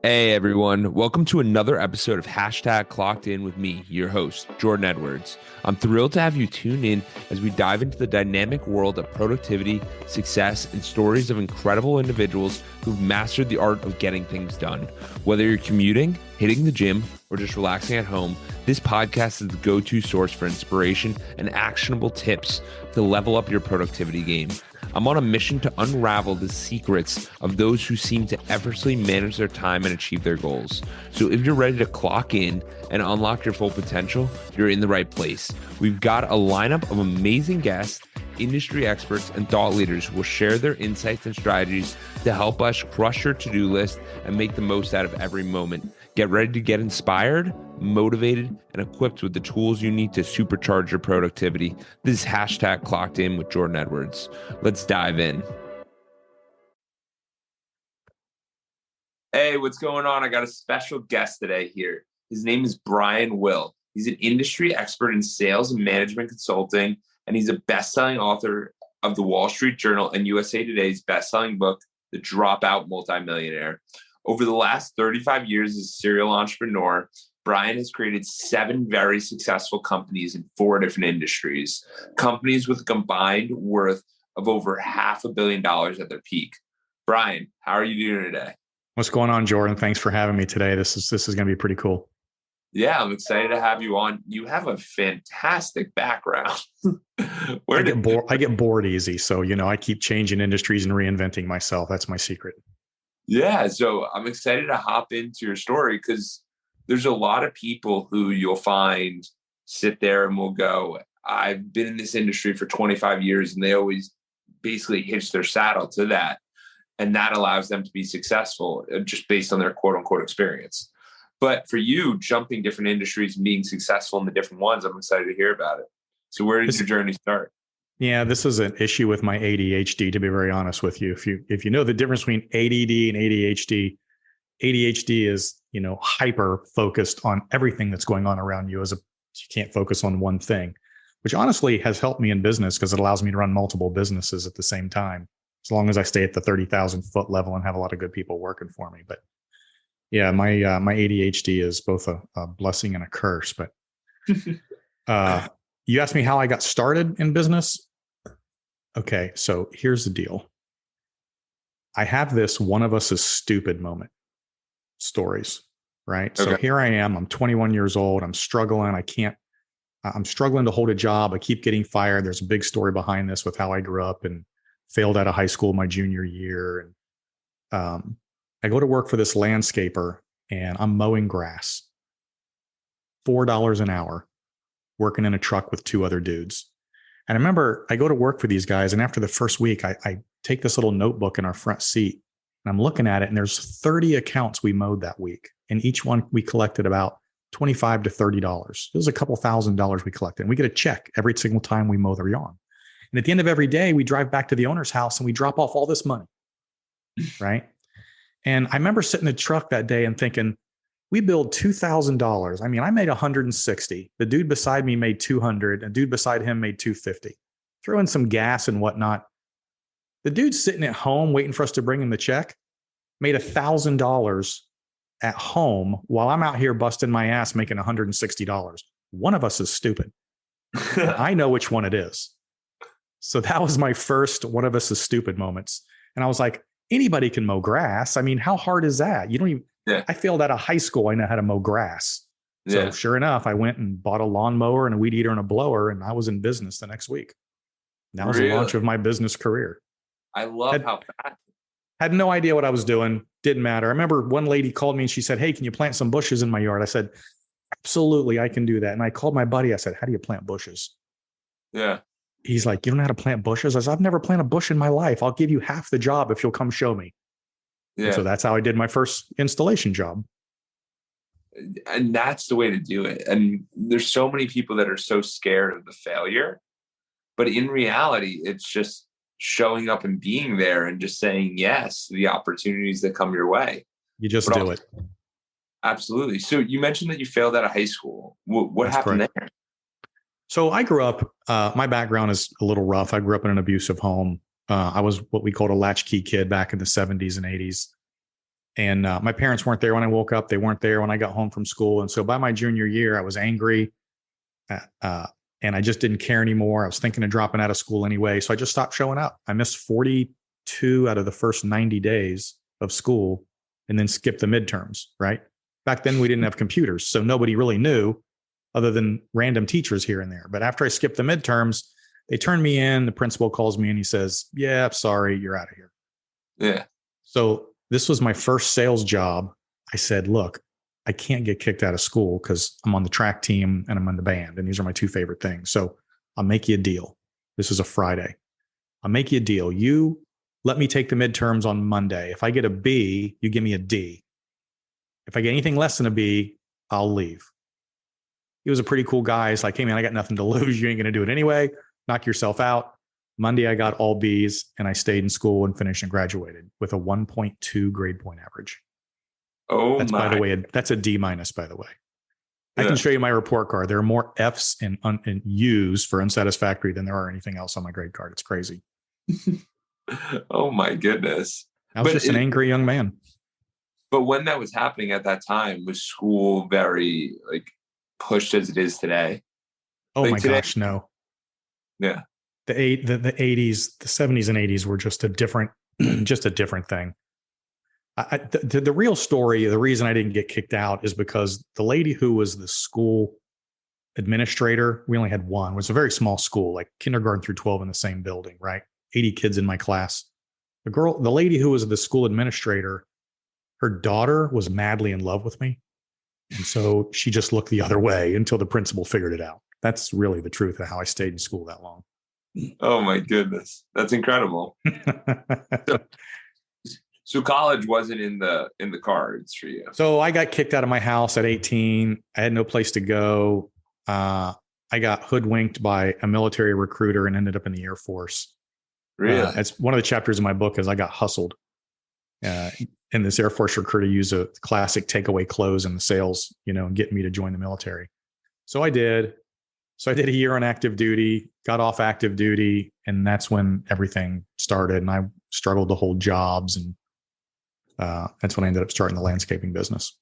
Hey everyone, welcome to another episode of Clockedin with me, your host, Jordan Edwards. I'm thrilled to have you tune in as we dive into the dynamic world of productivity, success, and stories of incredible individuals who've mastered the art of getting things done. Whether you're commuting, hitting the gym, or just relaxing at home, this podcast is the go-to source for inspiration and actionable tips to level up your productivity game. I'm on a mission to unravel the secrets of those who seem to effortlessly manage their time and achieve their goals. So if you're ready to clock in and unlock your full potential, you're in the right place. We've got a lineup of amazing guests, industry experts, and thought leaders who will share their insights and strategies to help us crush your to-do list and make the most out of every moment. Get ready to get inspired, motivated, and equipped with the tools you need to supercharge your productivity. This is Clocked In with Jordan Edwards. Let's dive in. Hey, what's going on? I got a special guest today here. His name is Brian Will. He's an industry expert in sales and management consulting, and he's a best-selling author of the Wall Street Journal and USA Today's best-selling book, The Dropout Multimillionaire. Over the last 35 years as a serial entrepreneur, Brian has created 7 very successful companies in 4 different industries, companies with a combined worth of over $500 million at their peak. Brian, how are you doing today? What's going on, Jordan? Thanks for having me today. This is going to be pretty cool. Yeah, I'm excited to have you on. You have a fantastic background. I get bored easy, so I keep changing industries and reinventing myself. That's my secret. Yeah, so I'm excited to hop into your story because there's a lot of people who you'll find sit there and will go, I've been in this industry for 25 years, and they always basically hitch their saddle to that. And that allows them to be successful just based on their quote unquote experience. But for you, jumping different industries and being successful in the different ones, I'm excited to hear about it. So where did your journey start? Yeah, this is an issue with my ADHD, to be very honest with you. If you know the difference between ADD and ADHD, ADHD is, hyper focused on everything that's going on around you you can't focus on one thing, which honestly has helped me in business because it allows me to run multiple businesses at the same time, as long as I stay at the 30,000 foot level and have a lot of good people working for me. But yeah, my ADHD is both a blessing and a curse. But you asked me how I got started in business. Okay, so here's the deal. I have this one of us is stupid moment stories, right? Okay. So here I am, I'm 21 years old. I'm struggling. I'm struggling to hold a job. I keep getting fired. There's a big story behind this with how I grew up and failed out of high school my junior year. And I go to work for this landscaper and I'm mowing grass, $4 an hour, working in a truck with 2 other dudes. And I remember I go to work for these guys, and after the first week, I take this little notebook in our front seat, and I'm looking at it, and there's 30 accounts we mowed that week. And each one we collected about $25 to $30. It was a couple $1,000s we collected. And we get a check every single time we mow their lawn. And at the end of every day, we drive back to the owner's house and we drop off all this money, right? And I remember sitting in the truck that day and thinking, we billed $2,000. I mean, I made 160. The dude beside me made 200. A dude beside him made 250. Throw in some gas and whatnot. The dude sitting at home waiting for us to bring him the check made $1,000 at home while I'm out here busting my ass making $160. One of us is stupid. I know which one it is. So that was my first one of us is stupid moments. And I was like, anybody can mow grass. I mean, how hard is that? You don't even. Yeah. I failed out of high school. I know how to mow grass. So sure enough, I went and bought a lawnmower and a weed eater and a blower, and I was in business the next week. That was the launch of my business career. I love how fast. Had no idea what I was doing. Didn't matter. I remember one lady called me and she said, hey, can you plant some bushes in my yard? I said, absolutely, I can do that. And I called my buddy. I said, how do you plant bushes? Yeah. He's like, you don't know how to plant bushes? I said, I've never planted a bush in my life. I'll give you half the job if you'll come show me. Yeah. And so that's how I did my first installation job. And that's the way to do it. And there's so many people that are so scared of the failure, but in reality, it's just showing up and being there and just saying yes to the opportunities that come your way. You just do it. Absolutely. So you mentioned that you failed out of high school. What happened there? So I grew up, my background is a little rough. I grew up in an abusive home. I was what we called a latchkey kid back in the 70s and 80s. And my parents weren't there when I woke up. They weren't there when I got home from school. And so by my junior year, I was angry. And I just didn't care anymore. I was thinking of dropping out of school anyway. So I just stopped showing up. I missed 42 out of the first 90 days of school and then skipped the midterms, right? Back then we didn't have computers. So nobody really knew other than random teachers here and there. But after I skipped the midterms, they turned me in. The principal calls me and he says, yeah, sorry, you're out of here. Yeah. So this was my first sales job. I said, look, I can't get kicked out of school because I'm on the track team and I'm on the band. And these are my two favorite things. So I'll make you a deal. This is a Friday. I'll make you a deal. You let me take the midterms on Monday. If I get a B, you give me a D. If I get anything less than a B, I'll leave. He was a pretty cool guy. It's like, hey man, I got nothing to lose. You ain't going to do it anyway. Knock yourself out. Monday, I got all B's and I stayed in school and finished and graduated with a 1.2 grade point average. Oh, that's by the way, that's a D minus, by the way. I can show you my report card. There are more F's and U's for unsatisfactory than there are anything else on my grade card. It's crazy. Oh my goodness. I was just an angry young man. But when that was happening at that time, was school very like pushed as it is today? Oh like my today, gosh, no. Yeah. The 80s, the 70s and 80s were just a different thing. The real story, the reason I didn't get kicked out is because the lady who was the school administrator, we only had one, it was a very small school, like kindergarten through 12 in the same building, right? 80 kids in my class. The lady who was the school administrator, her daughter was madly in love with me. And so she just looked the other way until the principal figured it out. That's really the truth of how I stayed in school that long. Oh my goodness. That's incredible. So college wasn't in the cards for you. So I got kicked out of my house at 18. I had no place to go. I got hoodwinked by a military recruiter and ended up in the Air Force. Really? It's one of the chapters in my book is I got hustled. And this Air Force recruiter used a classic takeaway close in the sales, and get me to join the military. So I did. So I did a year on active duty, got off active duty, and that's when everything started. And I struggled to hold jobs, and that's when I ended up starting the landscaping business.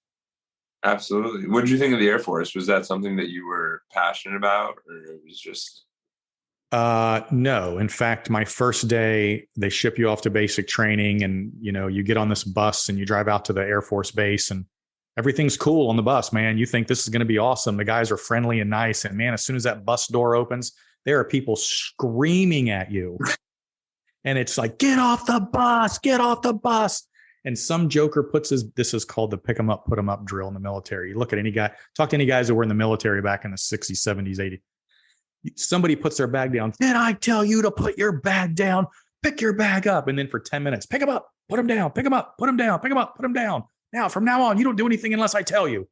Absolutely. What did you think of the Air Force? Was that something that you were passionate about, or it was just? No. In fact, my first day, they ship you off to basic training, and you get on this bus and you drive out to the Air Force base, and everything's cool on the bus, man. You think this is going to be awesome. The guys are friendly and nice. And man, as soon as that bus door opens, there are people screaming at you. And it's like, get off the bus, get off the bus. And some joker this is called the pick 'em up, put 'em up drill in the military. You look at any guy, talk to any guys that were in the military back in the 60s, 70s, 80s. Somebody puts their bag down. Did I tell you to put your bag down? Pick your bag up. And then for 10 minutes, pick them up, put them down, pick them up, put them down, pick them up, put them down. Now, from now on, you don't do anything unless I tell you.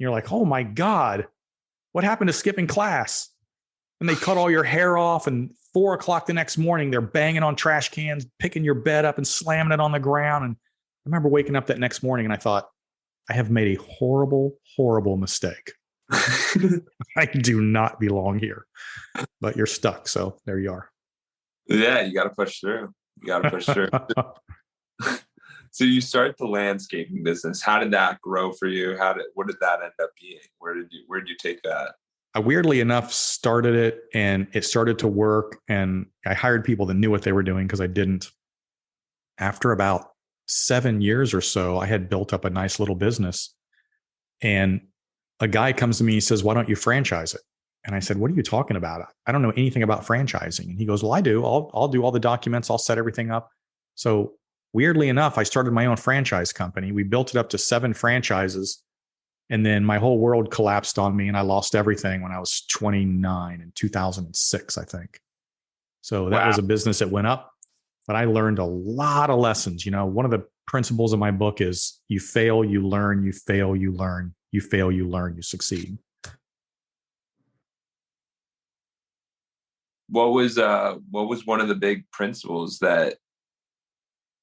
You're like, oh my God, what happened to skipping class? And they cut all your hair off, and 4 o'clock the next morning, they're banging on trash cans, picking your bed up and slamming it on the ground. And I remember waking up that next morning and I thought, I have made a horrible, horrible mistake. I do not belong here, but you're stuck. So there you are. Yeah, you got to push through. So you start the landscaping business. How did that grow for you? What did that end up being? Where did you take that? I weirdly enough started it, and it started to work, and I hired people that knew what they were doing because I didn't. After about 7 years or so, I had built up a nice little business, and a guy comes to me and says, why don't you franchise it? And I said, what are you talking about? I don't know anything about franchising. And he goes, well, I do. I'll do all the documents. I'll set everything up. So weirdly enough, I started my own franchise company. We built it up to 7 franchises. And then my whole world collapsed on me and I lost everything when I was 29 in 2006, I think. So that was a business that went up, but I learned a lot of lessons. One of the principles of my book is you fail, you learn, you fail, you learn, you fail, you learn, you succeed. What was one of the big principles that,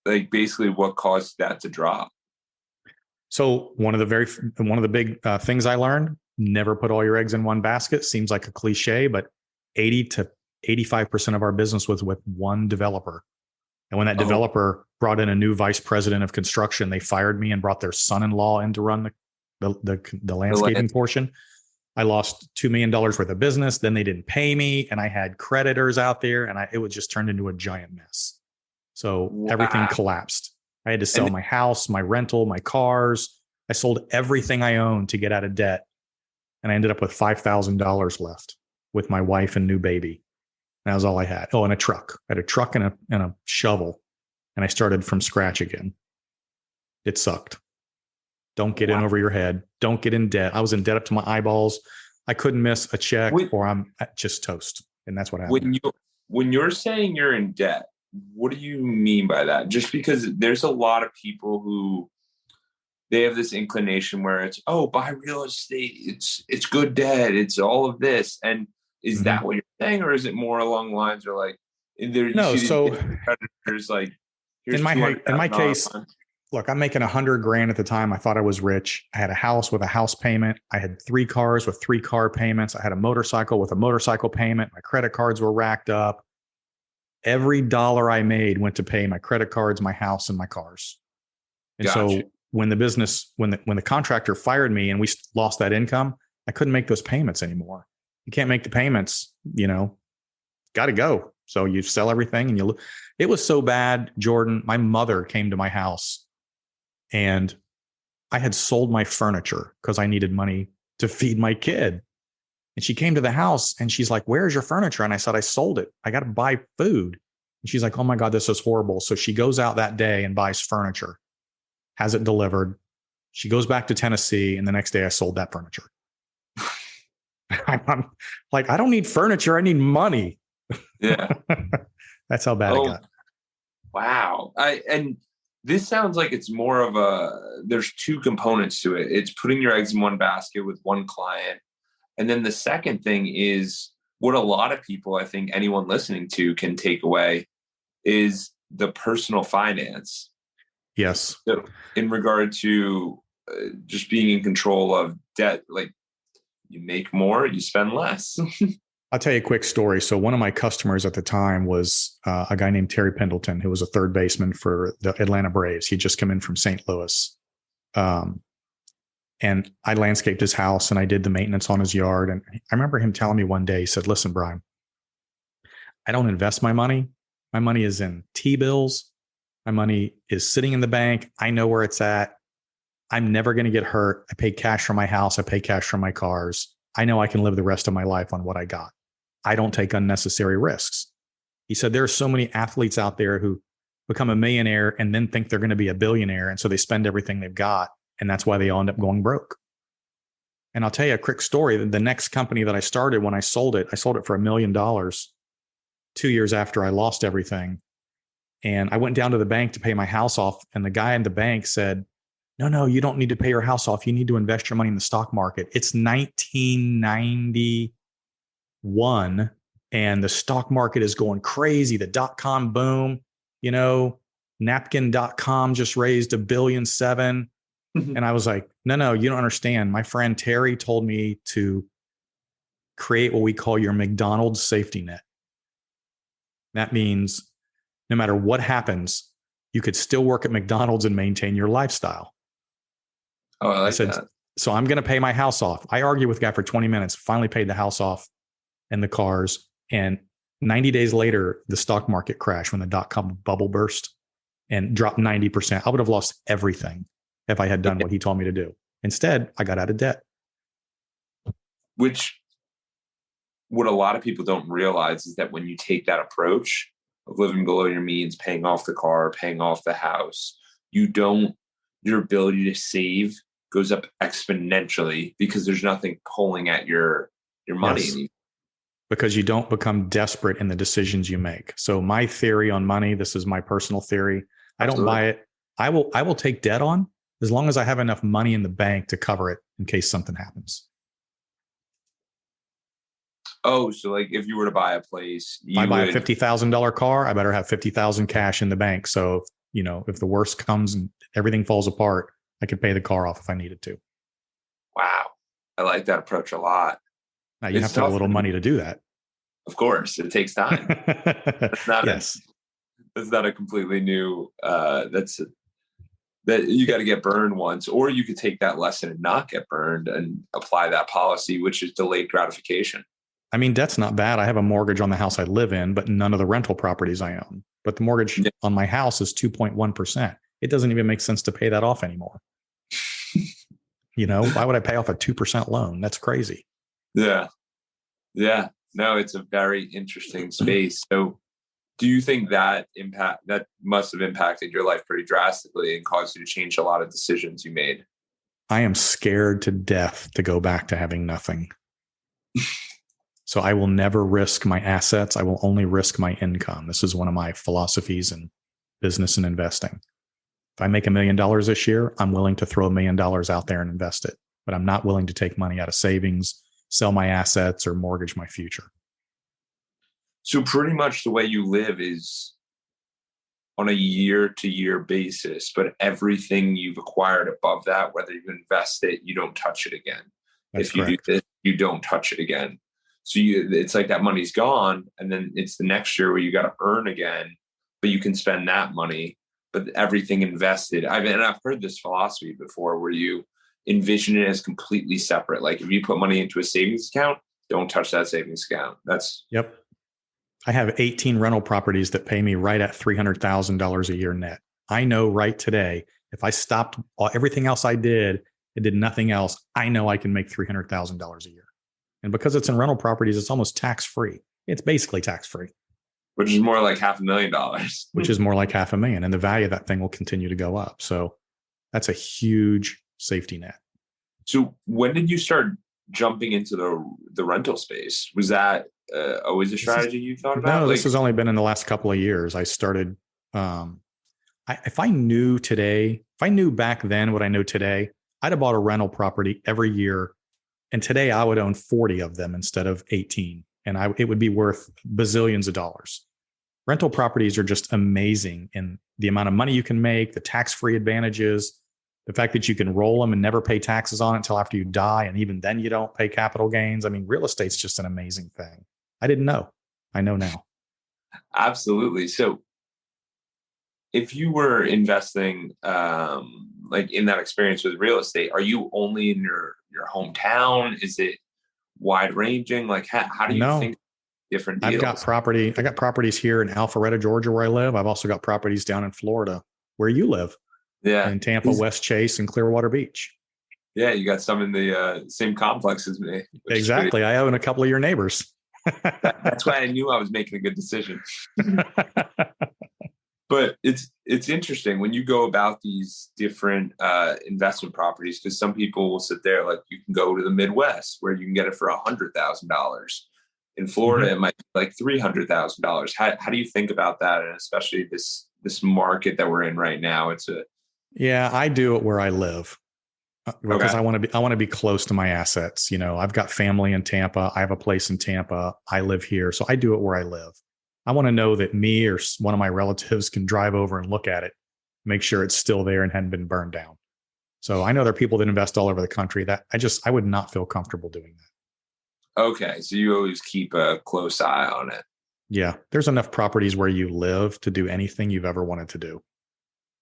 like, basically what caused that to drop? So one of the big things I learned: never put all your eggs in one basket. Seems like a cliche, but 80 to 85% of our business was with one developer. And when that developer brought in a new vice president of construction, they fired me and brought their son-in-law in to run the landscaping portion. I lost $2 million worth of business. Then they didn't pay me, and I had creditors out there, and it was just turned into a giant mess. So everything collapsed. I had to sell my house, my rental, my cars. I sold everything I owned to get out of debt. And I ended up with $5,000 left with my wife and new baby. That was all I had. Oh, and a truck. I had a truck and a shovel. And I started from scratch again. It sucked. Don't get in over your head. Don't get in debt. I was in debt up to my eyeballs. I couldn't miss a check or I'm just toast. And that's what happened. When you're saying you're in debt, what do you mean by that? Just because there's a lot of people who they have this inclination where it's, buy real estate. It's good debt. It's all of this. And is that what you're saying? Or is it more along the lines of like, creditors like, in my case, look, I'm making $100,000 at the time. I thought I was rich. I had a house with a house payment. I had 3 cars with 3 car payments. I had a motorcycle with a motorcycle payment. My credit cards were racked up. Every dollar I made went to pay my credit cards, my house, and my cars. And so when the contractor fired me and we lost that income, I couldn't make those payments anymore. You can't make the payments, got to go. So you sell everything and it was so bad, Jordan. My mother came to my house and I had sold my furniture because I needed money to feed my kid. And she came to the house and she's like, "Where's your furniture?" And I said, "I sold it. I got to buy food." And she's like, "Oh my God, this is horrible." So she goes out that day and buys furniture, has it delivered. She goes back to Tennessee. And the next day I sold that furniture. I'm like, I don't need furniture. I need money. Yeah. That's how bad it got. Wow. And this sounds like it's more of there's 2 components to it. It's putting your eggs in one basket with one client. And then the second thing is what a lot of people, I think anyone listening to can take away is the personal finance. Yes. So in regard to just being in control of debt, like you make more, you spend less. I'll tell you a quick story. So one of my customers at the time was a guy named Terry Pendleton, who was a third baseman for the Atlanta Braves. He'd just come in from St. Louis. And I landscaped his house and I did the maintenance on his yard. And I remember him telling me one day, he said, "Listen, Brian, I don't invest my money. My money is in T-bills. My money is sitting in the bank. I know where it's at. I'm never going to get hurt. I pay cash for my house. I pay cash for my cars. I know I can live the rest of my life on what I got. I don't take unnecessary risks." He said, "There are so many athletes out there who become a millionaire and then think they're going to be a billionaire. And so they spend everything they've got. And that's why they all end up going broke." And I'll tell you a quick story. The next company that I started, when I sold it for $1 million 2 years after I lost everything. And I went down to the bank to pay my house off. And the guy in the bank said, No, you don't need to pay your house off. You need to invest your money in the stock market. It's 1991 and the stock market is going crazy. The .com boom, napkin.com just raised $1.7 billion. And I was like, no, you don't understand. My friend Terry told me to create what we call your McDonald's safety net. That means no matter what happens, you could still work at McDonald's and maintain your lifestyle. Oh, I like that. So I'm going to pay my house off. I argued with the guy for 20 minutes, finally paid the house off and the cars. And 90 days later, the stock market crashed when the .com bubble burst and dropped 90%. I would have lost everything if I had done what he told me to do. Instead, I got out of debt. Which what a lot of people don't realize is that when you take that approach of living below your means, paying off the car, paying off the house, your ability to save goes up exponentially because there's nothing pulling at your money anymore. Because you don't become desperate in the decisions you make. So my theory on money, this is my personal theory. I don't buy it. I will take debt on as long as I have enough money in the bank to cover it in case something happens. Oh, so like if you were to buy a place, if I buy a $50,000 car, I better have 50,000 cash in the bank. So, if the worst comes and everything falls apart, I could pay the car off if I needed to. Wow. I like that approach a lot. Now you have to have a little money to do that. Of course. It takes time. That's not a completely new, that you got to get burned once, or you could take that lesson and not get burned and apply that policy, which is delayed gratification. I mean, debt's not bad. I have a mortgage on the house I live in, but none of the rental properties I own. But the mortgage on my house is 2.1%. It doesn't even make sense to pay that off anymore. Why would I pay off a 2% loan? That's crazy. Yeah. Yeah. No, it's a very interesting space. So do you think that must have impacted your life pretty drastically and caused you to change a lot of decisions you made? I am scared to death to go back to having nothing. So I will never risk my assets. I will only risk my income. This is one of my philosophies in business and investing. If I make $1 million this year, I'm willing to throw $1 million out there and invest it, but I'm not willing to take money out of savings, sell my assets, or mortgage my future. So pretty much the way you live is on a year-to-year basis, but everything you've acquired above that, whether you invest it, you don't touch it again. That's if you correct. do this, you don't touch it again. So it's like that money's gone, and then it's the next year where you got to earn again, but you can spend that money, but everything invested. I've heard this philosophy before where you envision it as completely separate. Like if you put money into a savings account, don't touch that savings account. Yep. I have 18 rental properties that pay me right at $300,000 a year net. I know right today, if I stopped everything else I did and did nothing else, I know I can make $300,000 a year. And because it's in rental properties, it's almost tax-free. It's basically tax-free. Which is more like $500,000. Which is more like $500,000. And the value of that thing will continue to go up. So that's a huge safety net. So when did you start jumping into the rental space? Was that always a strategy you thought about? No, this has only been in the last couple of years. I started, if I knew back then what I know today, I'd have bought a rental property every year. And today I would own 40 of them instead of 18. And it would be worth bazillions of dollars. Rental properties are just amazing in the amount of money you can make, the tax-free advantages, the fact that you can roll them and never pay taxes on it until after you die. And even then you don't pay capital gains. I mean, real estate's just an amazing thing. I didn't know. I know now. Absolutely. So if you were investing like in that experience with real estate, are you only in your hometown? Is it wide ranging? Like how do you think different deals? I got properties here in Alpharetta, Georgia, where I live. I've also got properties down in Florida where you live. Yeah. In Tampa, West Chase, and Clearwater Beach. Yeah, you got some in the same complex as me. Exactly. I own a couple of your neighbors. That's why I knew I was making a good decision. But it's interesting when you go about these different investment properties, because some people will sit there like you can go to the Midwest where you can get it for $100,000. In Florida, It might be like $300,000. How do you think about that? And especially this market that we're in right now, Yeah, I do it where I live because I want to be close to my assets. I've got family in Tampa. I have a place in Tampa. I live here. So I do it where I live. I want to know that me or one of my relatives can drive over and look at it, make sure it's still there and hadn't been burned down. So I know there are people that invest all over the country that I would not feel comfortable doing that. Okay. So you always keep a close eye on it. Yeah. There's enough properties where you live to do anything you've ever wanted to do.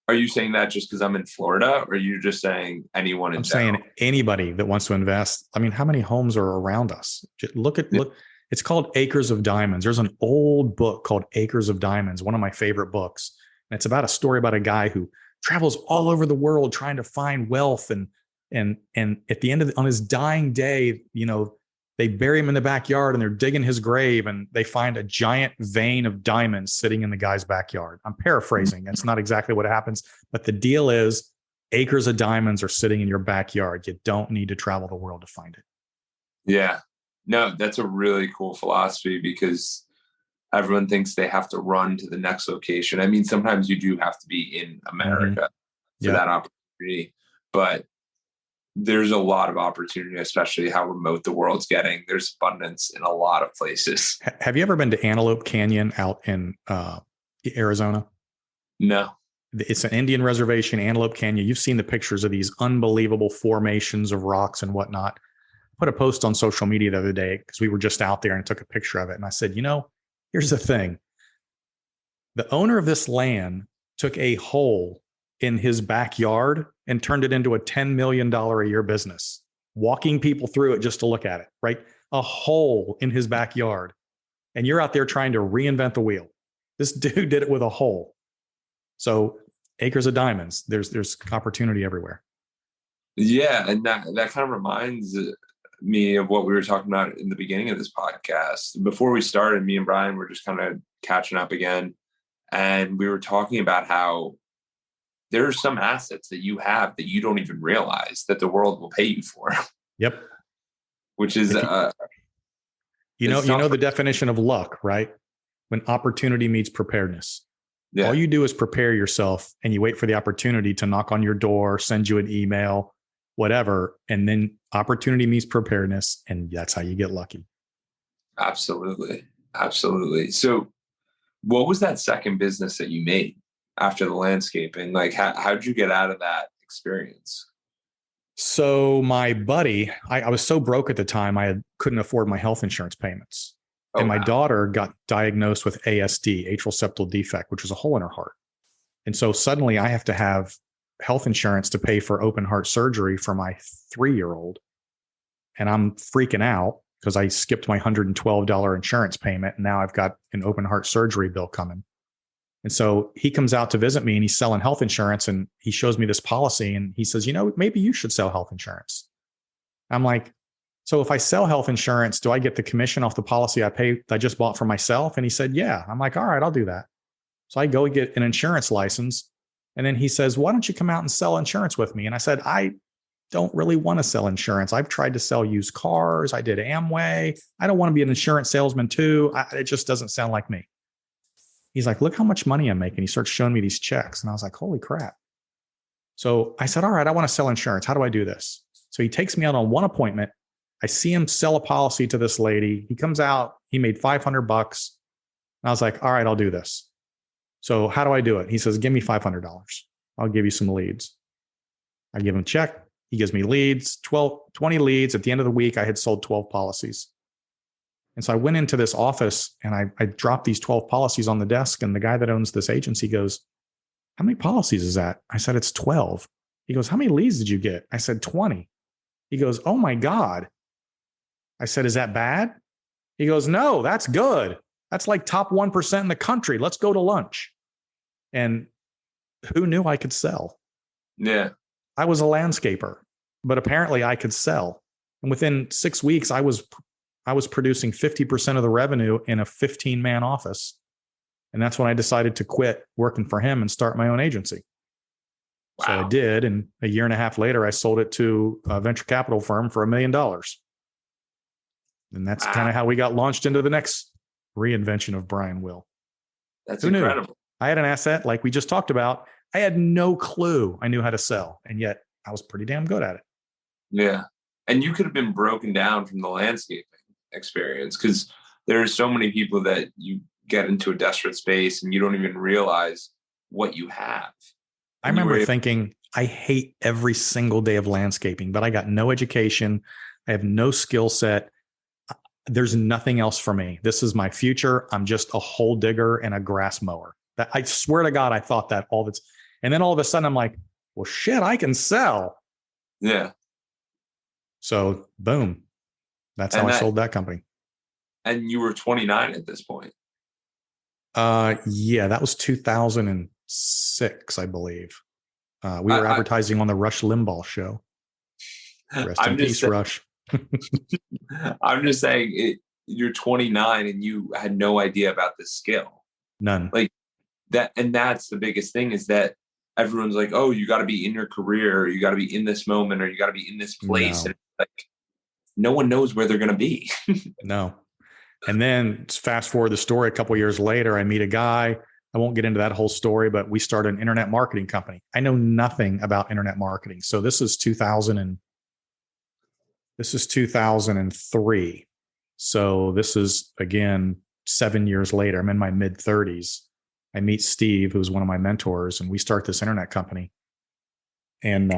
Are you saying that just because I'm in Florida, or are you just saying anyone in general? I'm saying anybody that wants to invest. I mean, how many homes are around us? Look. It's called Acres of Diamonds. There's an old book called Acres of Diamonds, one of my favorite books. And it's about a story about a guy who travels all over the world trying to find wealth. And at the end on his dying day, they bury him in the backyard and they're digging his grave and they find a giant vein of diamonds sitting in the guy's backyard. I'm paraphrasing. That's not exactly what happens. But the deal is acres of diamonds are sitting in your backyard. You don't need to travel the world to find it. Yeah. No, that's a really cool philosophy because everyone thinks they have to run to the next location. I mean, sometimes you do have to be in America for that opportunity, but there's a lot of opportunity, especially how remote the world's getting. There's abundance in a lot of places. Have you ever been to Antelope Canyon out in Arizona? No. It's an Indian reservation, Antelope Canyon. You've seen the pictures of these unbelievable formations of rocks and whatnot. I put a post on social media the other day because we were just out there and took a picture of it. And I said, here's the thing. The owner of this land took a hole in his backyard and turned it into a $10 million a year business, walking people through it just to look at it, right? A hole in his backyard. And you're out there trying to reinvent the wheel. This dude did it with a hole. So acres of diamonds, there's opportunity everywhere. Yeah. And that kind of reminds me of what we were talking about in the beginning of this podcast. Before we started, me and Brian were just kind of catching up again. And we were talking about how there are some assets that you have that you don't even realize that the world will pay you for. Yep. Which is, you know the definition of luck, right? When opportunity meets preparedness. Yeah. All you do is prepare yourself and you wait for the opportunity to knock on your door, send you an email, whatever. And then opportunity meets preparedness. And that's how you get lucky. Absolutely. Absolutely. So what was that second business that you made after the landscaping? Like, how'd you get out of that experience? So my buddy, I was so broke at the time, couldn't afford my health insurance payments. And my daughter got diagnosed with ASD, atrial septal defect, which was a hole in her heart. And so suddenly I have to have health insurance to pay for open heart surgery for my 3-year-old. And I'm freaking out because I skipped my $112 insurance payment. And now I've got an open heart surgery bill coming. And so he comes out to visit me and he's selling health insurance and he shows me this policy and he says, maybe you should sell health insurance. I'm like, so if I sell health insurance, do I get the commission off the policy I just bought for myself? And he said, yeah. I'm like, all right, I'll do that. So I go get an insurance license. And then he says, why don't you come out and sell insurance with me? And I said, I don't really want to sell insurance. I've tried to sell used cars. I did Amway. I don't want to be an insurance salesman too. It just doesn't sound like me. He's like, look how much money I'm making. He starts showing me these checks. And I was like, holy crap. So I said, all right, I want to sell insurance. How do I do this? So he takes me out on one appointment. I see him sell a policy to this lady. He comes out, he made $500. And I was like, all right, I'll do this. So how do I do it? He says, give me $500. I'll give you some leads. I give him a check. He gives me leads, 20 leads. At the end of the week, I had sold 12 policies. And so I went into this office and I dropped these 12 policies on the desk. And the guy that owns this agency goes, how many policies is that? I said, it's 12. He goes, how many leads did you get? I said, 20. He goes, oh my God. I said, is that bad? He goes, no, that's good. That's like top 1% in the country. Let's go to lunch. And who knew I could sell? Yeah. I was a landscaper, but apparently I could sell. And within 6 weeks, I was producing 50% of the revenue in a 15-man office. And that's when I decided to quit working for him and start my own agency. Wow. So I did. And a year and a half later, I sold it to a venture capital firm for $1 million. And that's kind of how we got launched into the next reinvention of Brian Will. That's incredible. Knew? I had an asset like we just talked about. I had no clue I knew how to sell. And yet I was pretty damn good at it. Yeah. And you could have been broken down from the landscaping experience because there are so many people that you get into a desperate space and you don't even realize what you have. I remember thinking, I hate every single day of landscaping, but I got no education. I have no skill set. There's nothing else for me. This is my future. I'm just a hole digger and a grass mower. That I swear to God, I thought that all this. And then all of a sudden I'm like, well, shit, I can sell. Yeah. So boom. That's how I sold that company. And you were 29 at this point. Yeah, that was 2006, I believe. We were advertising on the Rush Limbaugh show. Rest in peace, Rush. I'm just saying, you're 29 and you had no idea about this skill. None. Like that, and that's the biggest thing is that everyone's like, "Oh, you got to be in your career, or you got to be in this moment, or you got to be in this place." No. And like, no one knows where they're going to be. No. And then fast forward the story a couple of years later, I meet a guy. I won't get into that whole story, but we started an internet marketing company. I know nothing about internet marketing. So this is 2003. So this is, again, 7 years later. I'm in my mid 30s. I meet Steve, who's one of my mentors, and we start this internet company. And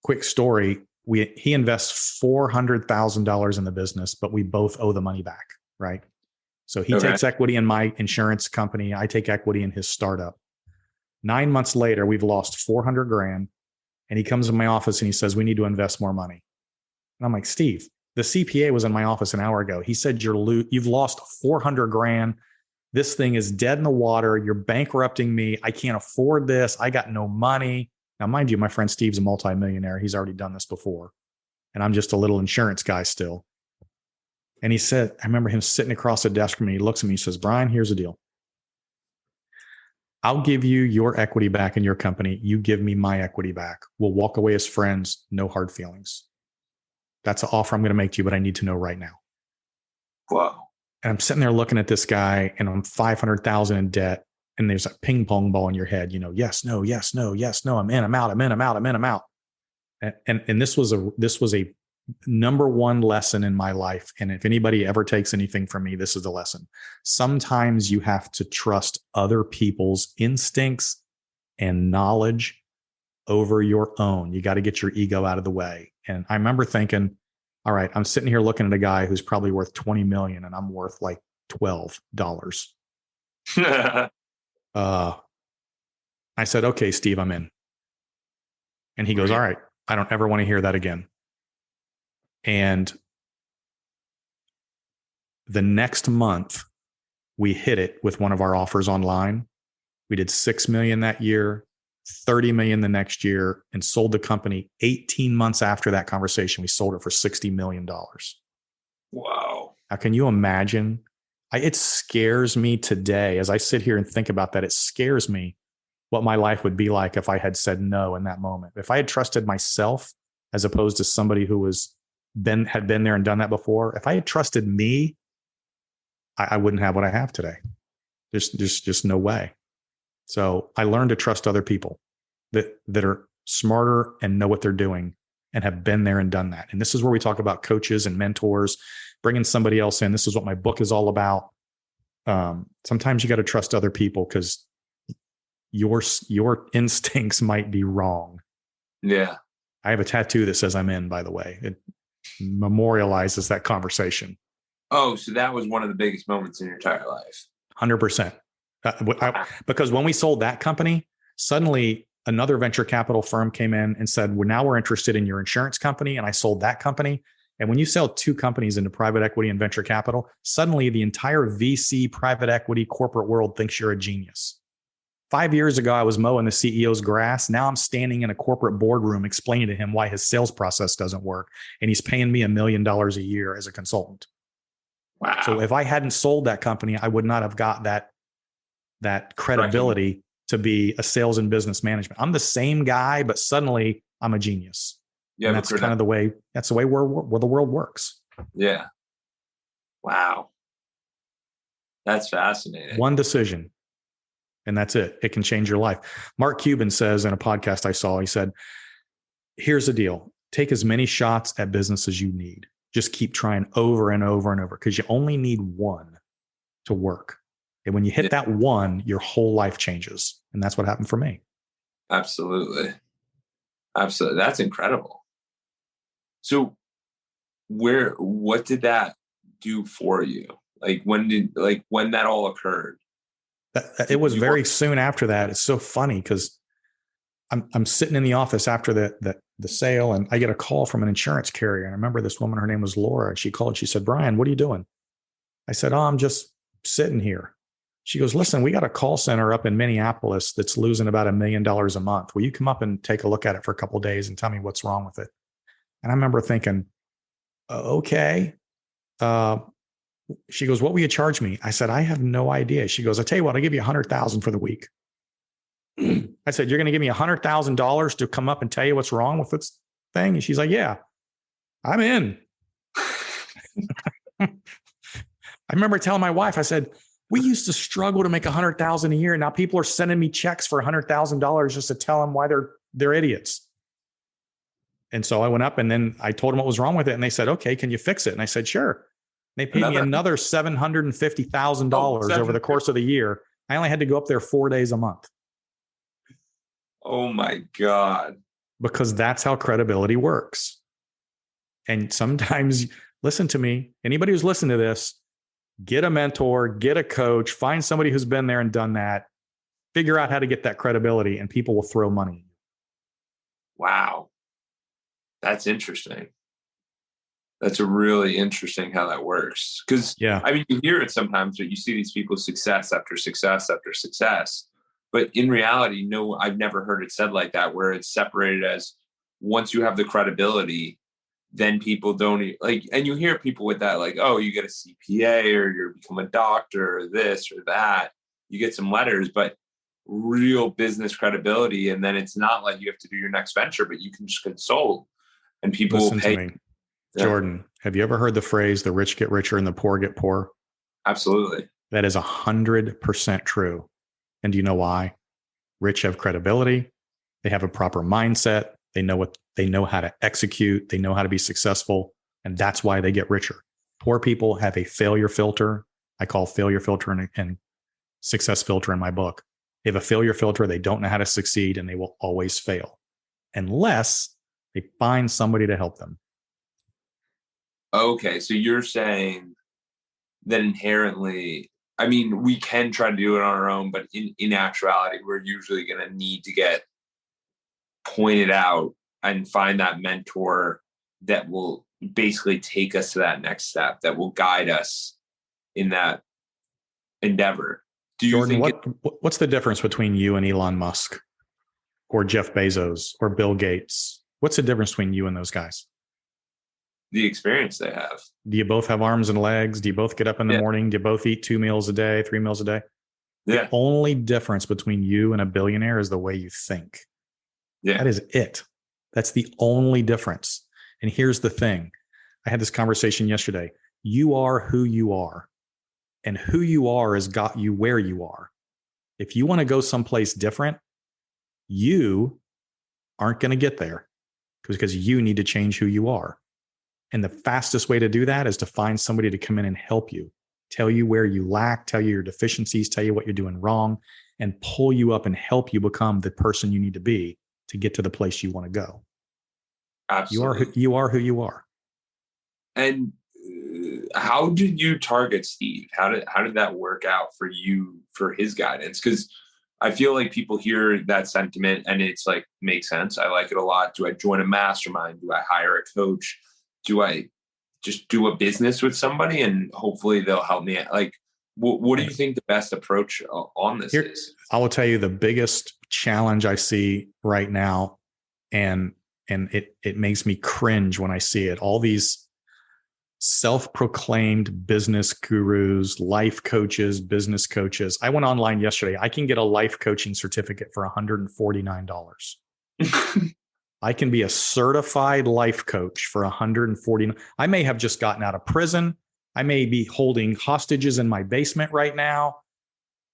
quick story, he invests $400,000 in the business, but we both owe the money back, right? So he takes equity in my insurance company. I take equity in his startup. 9 months later, we've lost 400 grand. And he comes in my office and he says, we need to invest more money. And I'm like, Steve, the CPA was in my office an hour ago. He said, you've lost 400 grand. This thing is dead in the water. You're bankrupting me. I can't afford this. I got no money. Now, mind you, my friend Steve's a multimillionaire. He's already done this before. And I'm just a little insurance guy still. And he said, I remember him sitting across the desk from me. He looks at me, he says, Brian, here's the deal. I'll give you your equity back in your company. You give me my equity back. We'll walk away as friends. No hard feelings. That's an offer I'm going to make to you, but I need to know right now. Wow. And I'm sitting there looking at this guy and I'm 500,000 in debt. And there's a ping pong ball in your head, yes, no, yes, no, yes, no, I'm in, I'm out, I'm in, I'm out, I'm in, I'm out. And this was a number one lesson in my life. And if anybody ever takes anything from me, this is the lesson. Sometimes you have to trust other people's instincts and knowledge over your own. You got to get your ego out of the way. And I remember thinking, all right, I'm sitting here looking at a guy who's probably worth 20 million and I'm worth like $12. I said, okay, Steve, I'm in. And he goes, all right, I don't ever want to hear that again. And the next month, we hit it with one of our offers online. We did 6 million that year, 30 million the next year, and sold the company 18 months after that conversation. We sold it for $60 million. Wow. Now, can you imagine? It scares me today as I sit here and think about that. It scares me what my life would be like if I had said no in that moment. If I had trusted myself as opposed to somebody who had been there and done that before. If I had trusted me, I wouldn't have what I have today. There's just no way. So I learned to trust other people that are smarter and know what they're doing and have been there and done that. And this is where we talk about coaches and mentors, bringing somebody else in. This is what my book is all about. Sometimes you got to trust other people because your instincts might be wrong. Yeah. I have a tattoo that says I'm in, by the way. It memorializes that conversation. Oh, so that was one of the biggest moments in your entire life. 100%. Because when we sold that company, suddenly another venture capital firm came in and said, well, now we're interested in your insurance company. And I sold that company. And when you sell two companies into private equity and venture capital, suddenly the entire VC, private equity, corporate world thinks you're a genius. 5 years ago, I was mowing the CEO's grass. Now I'm standing in a corporate boardroom explaining to him why his sales process doesn't work. And he's paying me $1 million a year as a consultant. Wow. So if I hadn't sold that company, I would not have got that credibility to be a sales and business management. I'm the same guy, but suddenly I'm a genius. Yeah, and that's kind of the way where the world works. Yeah. Wow. That's fascinating. One decision. And that's it. It can change your life. Mark Cuban says in a podcast I saw, he said, here's the deal. Take as many shots at business as you need. Just keep trying over and over and over because you only need one to work. And when you hit that one, your whole life changes. And that's what happened for me. Absolutely. Absolutely. That's incredible. So what did that do for you? Like when that all occurred? It was very soon after that. It's so funny because I'm sitting in the office after the sale and I get a call from an insurance carrier. And I remember this woman, her name was Laura. And she called, she said, Brian, what are you doing? I said, I'm just sitting here. She goes, listen, we got a call center up in Minneapolis that's losing about $1 million a month. Will you come up and take a look at it for a couple of days and tell me what's wrong with it? And I remember thinking, okay. She goes, what will you charge me? I said, I have no idea. She goes, I tell you what, I'll give you $100,000 for the week. I said, you're going to give me $100,000 to come up and tell you what's wrong with this thing? And she's like, yeah, I'm in. I remember telling my wife, I said, we used to struggle to make $100,000 a year. Now people are sending me checks for $100,000 just to tell them why they're idiots. And so I went up and then I told them what was wrong with it. And they said, okay, can you fix it? And I said, sure. They paid me another $750,000 over the course of the year. I only had to go up there 4 days a month. Oh my God. Because that's how credibility works. And sometimes, listen to me, anybody who's listening to this, Get a mentor, get a coach, find somebody who's been there and done that, figure out how to get that credibility, and people will throw money. Wow. That's interesting. That's a really interesting how that works. Because, Yeah. I mean, you hear it sometimes, but you see these people's success after success after success. But in reality, no, I've never heard it said like that, where it's separated as once you have the credibility, then people don't like, and you hear people with that, like, oh, you get a CPA or you become a doctor or this or that. You get some letters, but real business credibility. And then it's not like you have to do your next venture, but you can just consult and people Listen will pay. to me. Jordan, have you ever heard the phrase, the rich get richer and the poor get poorer? Absolutely. That is 100% true. And do you know why? Rich have credibility. They have a proper mindset. They know how to execute. They know how to be successful. And that's why they get richer. Poor people have a failure filter. I call failure filter and success filter in my book. They have a failure filter. They don't know how to succeed and they will always fail unless they find somebody to help them. Okay. So you're saying that inherently, I mean, we can try to do it on our own, but in actuality, we're usually going to need to get pointed out and find that mentor that will basically take us to that next step, that will guide us in that endeavor. Do you Jordan, think what's the difference between you and Elon Musk or Jeff Bezos or Bill Gates? What's the difference between you and those guys? the experience they have? Do you both have arms and legs? Do you both get up in the morning? Do you both eat 2 meals a day, 3 meals a day? Yeah. The only difference between you and a billionaire is the way you think. Yeah. That is it. That's the only difference. And here's the thing. I had this conversation yesterday. You are who you are. And who you are has got you where you are. If you want to go someplace different, you aren't going to get there because you need to change who you are. And the fastest way to do that is to find somebody to come in and help you, tell you where you lack, tell you your deficiencies, tell you what you're doing wrong, and pull you up and help you become the person you need to be to get to the place you want to go. Absolutely. You are who you are. And how did you target Steve? How did that work out for you for his guidance? Because I feel like people hear that sentiment and it's like, makes sense. I like it a lot. Do I join a mastermind? Do I hire a coach? Do I just do a business with somebody and hopefully they'll help me? Like, what do you think the best approach on this is? I will tell you the biggest challenge I see right now, and it makes me cringe when I see it. All these self-proclaimed business gurus, life coaches, business coaches. I went online yesterday. I can get a life coaching certificate for $149. I can be a certified life coach for $149. I may have just gotten out of prison. I may be holding hostages in my basement right now.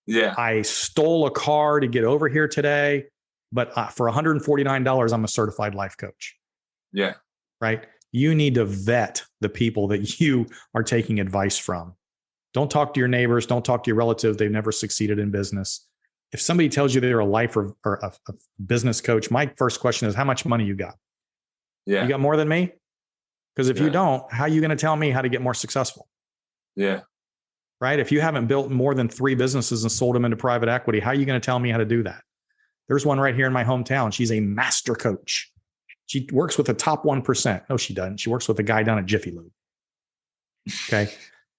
Yeah. I stole a car to get over here today, but for $149, I'm a certified life coach. Yeah. Right? You need to vet the people that you are taking advice from. Don't talk to your neighbors. Don't talk to your relatives. They've never succeeded in business. If somebody tells you they're a life or a business coach, my first question is, how much money you got? Yeah. You got more than me? Because if you don't, how are you going to tell me how to get more successful? Yeah. Right? If you haven't built more than 3 businesses and sold them into private equity, how are you going to tell me how to do that? There's one right here in my hometown. She's a master coach. She works with the top 1%. No, she doesn't. She works with a guy down at Jiffy Lube. Okay.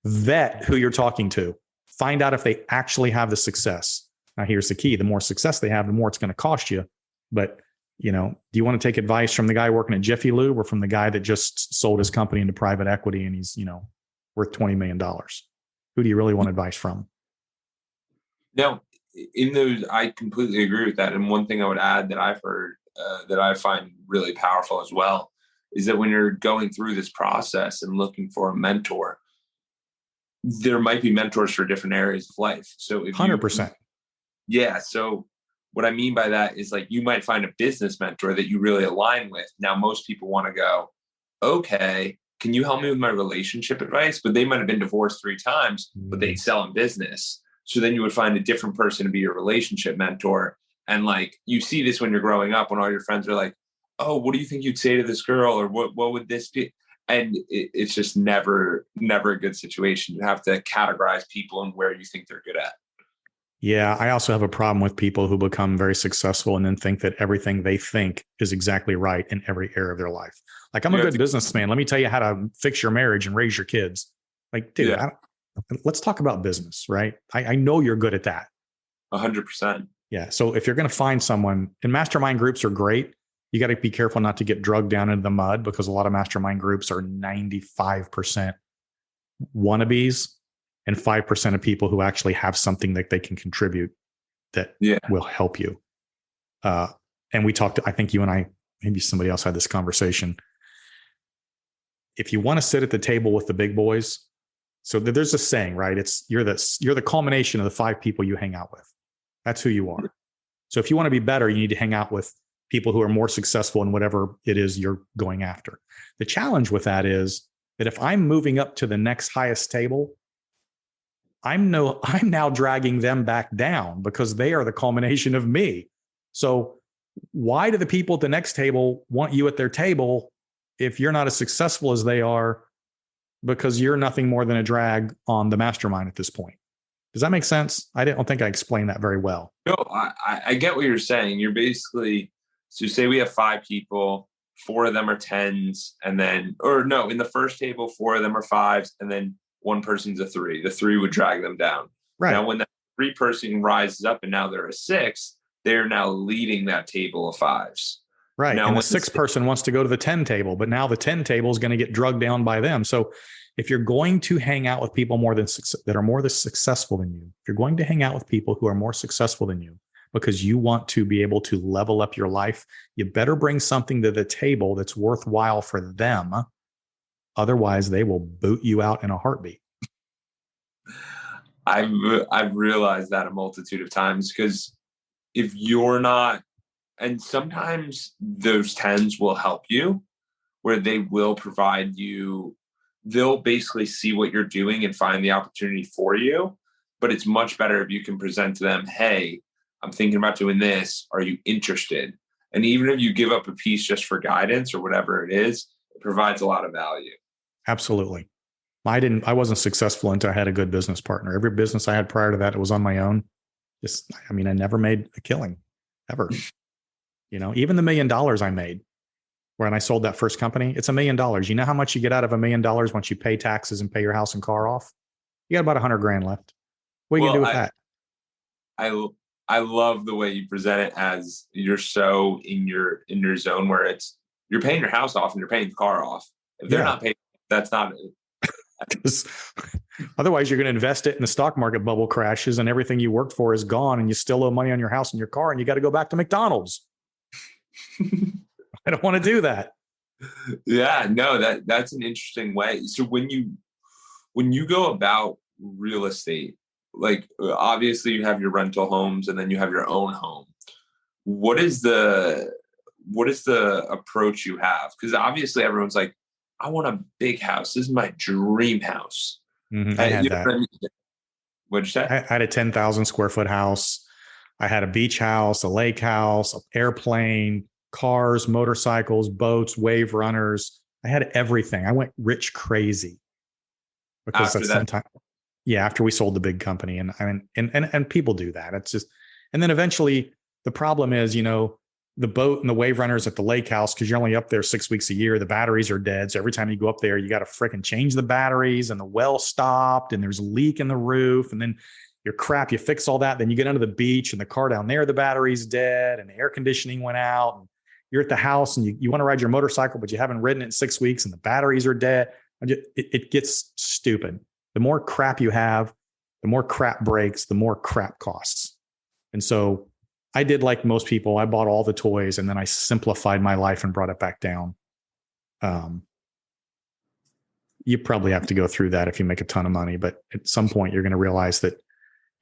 Vet who you're talking to. Find out if they actually have the success. Now, here's the key. The more success they have, the more it's going to cost you. But, do you want to take advice from the guy working at Jiffy Lube or from the guy that just sold his company into private equity and he's, worth $20 million? Who do you really want advice from? Now, in those, I completely agree with that. And one thing I would add that I've heard that I find really powerful as well is that when you're going through this process and looking for a mentor, there might be mentors for different areas of life. So if 100%. Yeah. So what I mean by that is like, you might find a business mentor that you really align with. Now, most people want to go, okay, can you help me with my relationship advice? But they might have been divorced 3 times, but they excel in business. So then you would find a different person to be your relationship mentor. And like, you see this when you're growing up, when all your friends are like, oh, what do you think you'd say to this girl? Or what would this be? And it's just never a good situation. You have to categorize people and where you think they're good at. Yeah, I also have a problem with people who become very successful and then think that everything they think is exactly right in every area of their life. Like, I'm a good businessman. Let me tell you how to fix your marriage and raise your kids. Like, dude, let's talk about business, right? I know you're good at that. 100%. Yeah. So if you're going to find someone, and mastermind groups are great, you got to be careful not to get drugged down into the mud, because a lot of mastermind groups are 95% wannabes and 5% of people who actually have something that they can contribute that will help you. And we talked, I think you and I, maybe somebody else had this conversation. If you want to sit at the table with the big boys, so there's a saying, right? It's you're the culmination of the 5 people you hang out with. That's who you are. So if you want to be better, you need to hang out with people who are more successful in whatever it is you're going after. The challenge with that is that if I'm moving up to the next highest table, I'm now dragging them back down because they are the culmination of me. So why do the people at the next table want you at their table if you're not as successful as they are, because you're nothing more than a drag on the mastermind at this point? Does that make sense? I don't think I explained that very well. No, I get what you're saying. You're basically, so say we have 5 people, 4 of them are 10s, and then, or no, in the first table, 4 of them are 5s, and then one person's a 3. The 3 would drag them down. Right. Now, when that 3 person rises up and now they're a 6, they're now leading that table of 5s. Right. Now, and the 6th person wants to go to the 10 table, but now the 10 table is going to get drugged down by them. So if you're going to hang out with people that are more successful than you, if you're going to hang out with people who are more successful than you, because you want to be able to level up your life, you better bring something to the table that's worthwhile for them. Otherwise, they will boot you out in a heartbeat. I've realized that a multitude of times, because if you're not, and sometimes those 10s will help you, where they will provide you, they'll basically see what you're doing and find the opportunity for you. But it's much better if you can present to them, hey, I'm thinking about doing this. Are you interested? And even if you give up a piece just for guidance or whatever it is, it provides a lot of value. Absolutely. I wasn't successful until I had a good business partner. Every business I had prior to that, it was on my own. I never made a killing ever. Even the $1 million I made when I sold that first company, it's $1 million. You know how much you get out of $1 million once you pay taxes and pay your house and car off? You got about $100,000 left. What are you gonna do with that? I love the way you present it, as you're so in your zone where it's, you're paying your house off and you're paying the car off. If they're not paying, that's not otherwise you're going to invest it in the stock market, bubble crashes, and everything you worked for is gone, and you still owe money on your house and your car, and you got to go back to McDonald's. I don't want to do that. Yeah, no, that's an interesting way. So when you go about real estate, like obviously you have your rental homes and then you have your own home. What is the approach you have? Because obviously everyone's like, I want a big house. This is my dream house. Mm-hmm. I had that. What'd you say? I had a 10,000 square foot house. I had a beach house, a lake house, an airplane, cars, motorcycles, boats, wave runners. I had everything. I went rich crazy because After that. After we sold the big company, and people do that. It's just, and then eventually the problem is, the boat and the wave runners at the lake house, because you're only up there 6 weeks a year, the batteries are dead. So every time you go up there, you got to freaking change the batteries, and the well stopped, and there's a leak in the roof, and then your crap, you fix all that. Then you get under the beach and the car down there, the battery's dead and the air conditioning went out, and you're at the house and you want to ride your motorcycle, but you haven't ridden it in 6 weeks and the batteries are dead. It gets stupid. The more crap you have, the more crap breaks, the more crap costs. And so I did like most people. I bought all the toys and then I simplified my life and brought it back down. You probably have to go through that if you make a ton of money, but at some point you're going to realize that,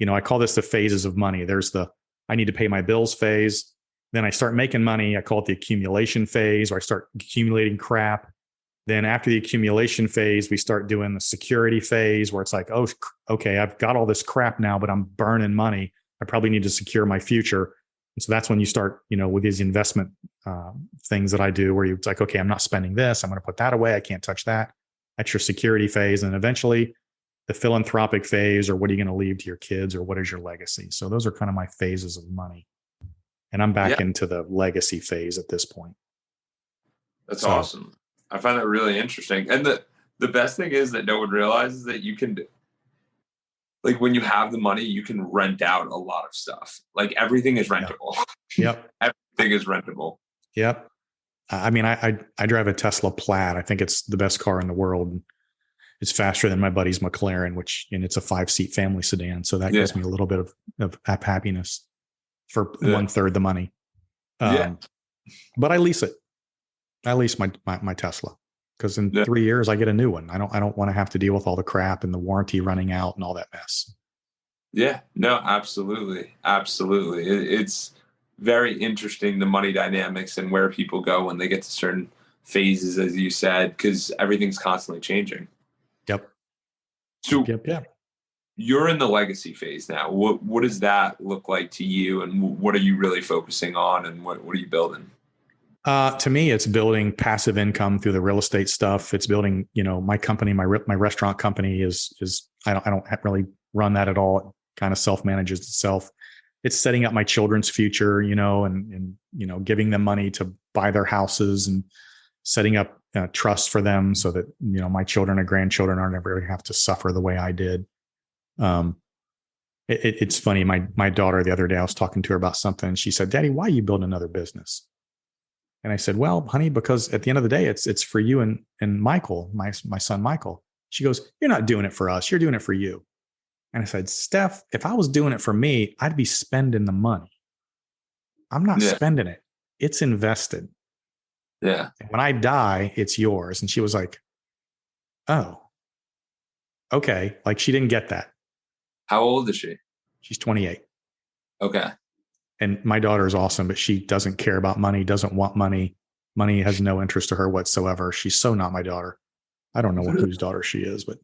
I call this the phases of money. There's the, I need to pay my bills phase. Then I start making money. I call it the accumulation phase, or I start accumulating crap. Then after the accumulation phase, we start doing the security phase, where it's like, oh, okay, I've got all this crap now, but I'm burning money. I probably need to secure my future. And so that's when you start, with these investment things that I do, where it's like, okay, I'm not spending this. I'm going to put that away. I can't touch that. That's your security phase. And eventually the philanthropic phase, or what are you going to leave to your kids, or what is your legacy? So those are kind of my phases of money. And I'm back into the legacy phase at this point. That's awesome. I find that really interesting. And the best thing is that no one realizes that you can, like, when you have the money, you can rent out a lot of stuff. Like, everything is rentable. Yep. Everything is rentable. Yep. I mean, I drive a Tesla Plaid. I think it's the best car in the world. It's faster than my buddy's McLaren, and it's a 5-seat family sedan. So that gives me a little bit of happiness for 1/3 the money. But I lease it. I lease my Tesla, because in 3 years I get a new one. I don't want to have to deal with all the crap and the warranty running out and all that mess. Yeah, no, absolutely. Absolutely. It's very interesting, the money dynamics and where people go when they get to certain phases, as you said, because everything's constantly changing. Yep. So you're in the legacy phase now. What does that look like to you, and what are you really focusing on, and what are you building? To me, it's building passive income through the real estate stuff. It's building, my company, my restaurant company is I don't really run that at all. It kind of self-manages itself. It's setting up my children's future, and giving them money to buy their houses, and setting up trust for them so that, my children and grandchildren aren't ever going to have to suffer the way I did. It's funny. My daughter, the other day, I was talking to her about something, and she said, "Daddy, why are you building another business?" And I said, "Well, honey, because at the end of the day, it's for you and Michael, my son, Michael." She goes, "You're not doing it for us. You're doing it for you." And I said, "Steph, if I was doing it for me, I'd be spending the money. I'm not spending it. It's invested. Yeah. And when I die, it's yours." And she was like, "Oh, okay." Like, she didn't get that. How old is she? She's 28. Okay. And my daughter is awesome, but she doesn't care about money, doesn't want money. Money has no interest to her whatsoever. She's so not my daughter. I don't know whose daughter she is, but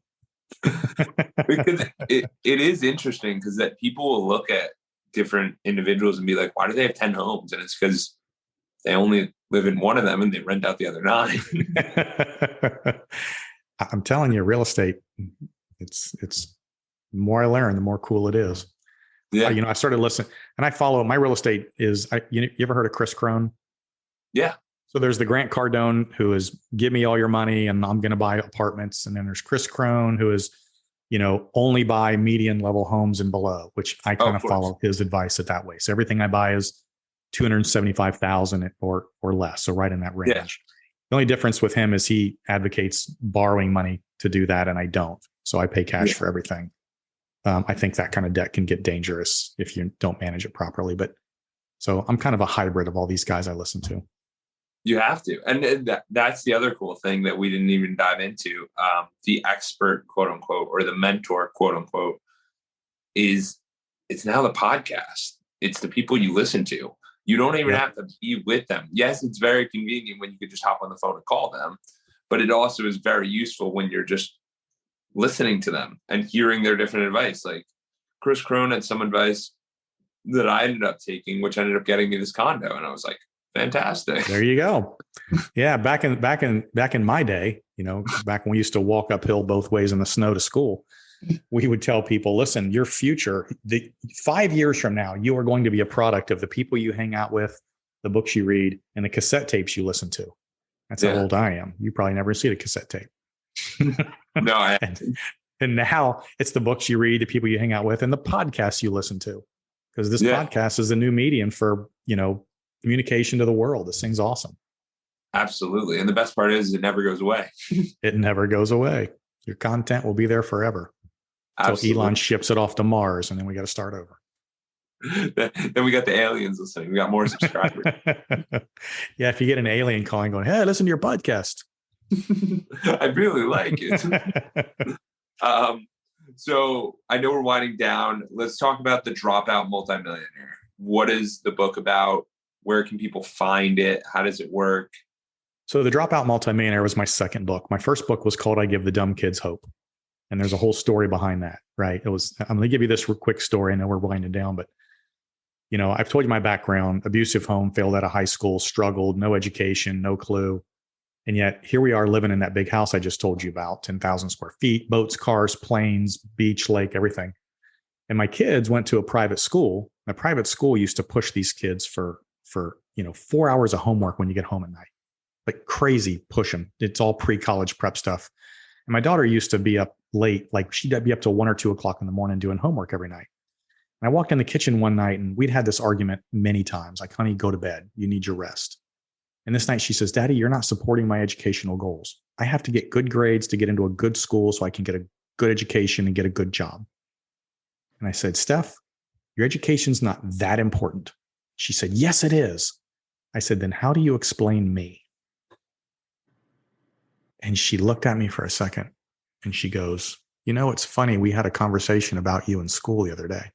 because it is interesting, because that people will look at different individuals and be like, why do they have 10 homes? And it's because they only live in one of them and they rent out the other 9. I'm telling you, real estate, it's the more I learn, the more cool it is. Yeah. I started listening, and I follow my real estate is, you ever heard of Chris Crone? Yeah. So there's the Grant Cardone, who is give me all your money and I'm going to buy apartments. And then there's Chris Crone, who is, only buy median level homes and below, which I kind of follow his advice that way. So everything I buy is 275,000 or less. So right in that range. Yeah. The only difference with him is he advocates borrowing money to do that, and I don't. So I pay cash for everything. I think that kind of debt can get dangerous if you don't manage it properly. But so I'm kind of a hybrid of all these guys I listen to. You have to. And that's the other cool thing that we didn't even dive into. The expert, quote unquote, or the mentor, quote unquote, it's now the podcast. It's the people you listen to. You don't even have to be with them. Yes, it's very convenient when you could just hop on the phone and call them, but it also is very useful when you're just listening to them and hearing their different advice. Like Chris Crone had some advice that I ended up taking, which ended up getting me this condo. And I was like, fantastic. There you go. Yeah. Back in my day, back when we used to walk uphill both ways in the snow to school, we would tell people, listen, your future, 5 years from now, you are going to be a product of the people you hang out with, the books you read, and the cassette tapes you listen to. That's how old I am. You probably never see a cassette tape. No, and now it's the books you read, the people you hang out with, and the podcasts you listen to, because this podcast is a new medium for, communication to the world. This thing's awesome. Absolutely. And the best part is it never goes away. It never goes away. Your content will be there forever. Until Elon ships it off to Mars, and then we got to start over. Then we got the aliens listening. We got more subscribers. Yeah. If you get an alien calling going, hey, listen to your podcast. I really like it. So I know we're winding down. Let's talk about the Dropout Multimillionaire. What is the book about? Where can people find it? How does it work? So the Dropout Multimillionaire was my second book. My first book was called I Give the Dumb Kids Hope. And there's a whole story behind that, right? I'm going to give you this quick story. I know we're winding down, but I've told you my background: abusive home, failed out of high school, struggled, no education, no clue. And yet here we are living in that big house I just told you about, 10,000 square feet, boats, cars, planes, beach, lake, everything. And my kids went to a private school. My private school used to push these kids for 4 hours of homework when you get home at night. Like crazy, push them. It's all pre-college prep stuff. And my daughter used to be up late, like she'd be up till 1 or 2 o'clock in the morning doing homework every night. And I walked in the kitchen one night and we'd had this argument many times. Like, honey, go to bed. You need your rest. And this night she says, Daddy, you're not supporting my educational goals. I have to get good grades to get into a good school so I can get a good education and get a good job. And I said, Steph, your education's not that important. She said, yes, it is. I said, then how do you explain me? And she looked at me for a second and she goes, it's funny. We had a conversation about you in school the other day.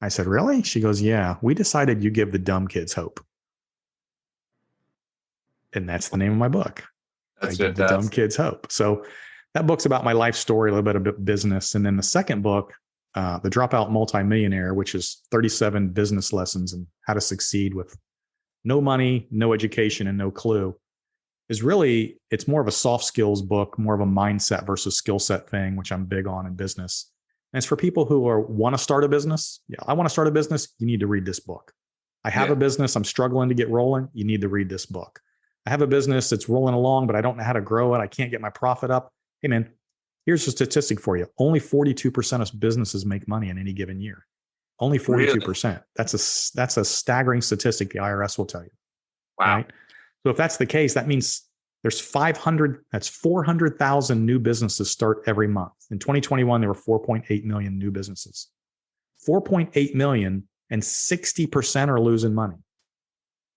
I said, really? She goes, yeah, we decided you give the dumb kids hope. And that's the name of my book. I give the dumb kids hope. So that book's about my life story, a little bit of business. And then the second book, The Dropout Multimillionaire, which is 37 business lessons and how to succeed with no money, no education, and no clue, is really, it's more of a soft skills book, more of a mindset versus skill set thing, which I'm big on in business. And it's for people who want to start a business. Yeah, I want to start a business. You need to read this book. I have a business. I'm struggling to get rolling. You need to read this book. I have a business that's rolling along, but I don't know how to grow it. I can't get my profit up. Hey, man, here's a statistic for you. Only 42% of businesses make money in any given year. Only 42%. Really? That's a staggering statistic the IRS will tell you. Wow. Right? So if that's the case, that means there's 400,000 new businesses start every month. In 2021, there were 4.8 million new businesses. 4.8 million, and 60% are losing money.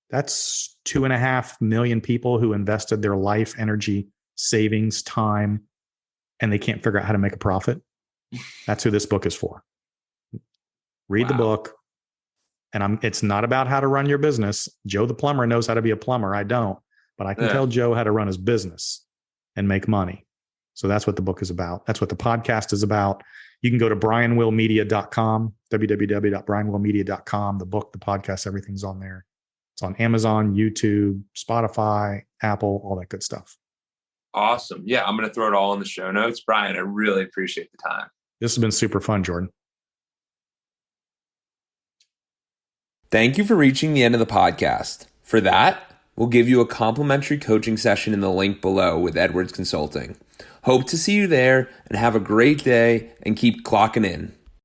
That's 2.5 million people who invested their life, energy, savings, time, and they can't figure out how to make a profit. That's who this book is for. Read the book. And it's not about how to run your business. Joe the plumber knows how to be a plumber. I don't, but I can tell Joe how to run his business and make money. So that's what the book is about. That's what the podcast is about. You can go to brianwillmedia.com, www.brianwillmedia.com. The book, the podcast, everything's on there. It's on Amazon, YouTube, Spotify, Apple, all that good stuff. Awesome. Yeah, I'm going to throw it all in the show notes. Brian, I really appreciate the time. This has been super fun, Jordan. Thank you for reaching the end of the podcast. For that, we'll give you a complimentary coaching session in the link below with Edwards Consulting. Hope to see you there and have a great day and keep clocking in.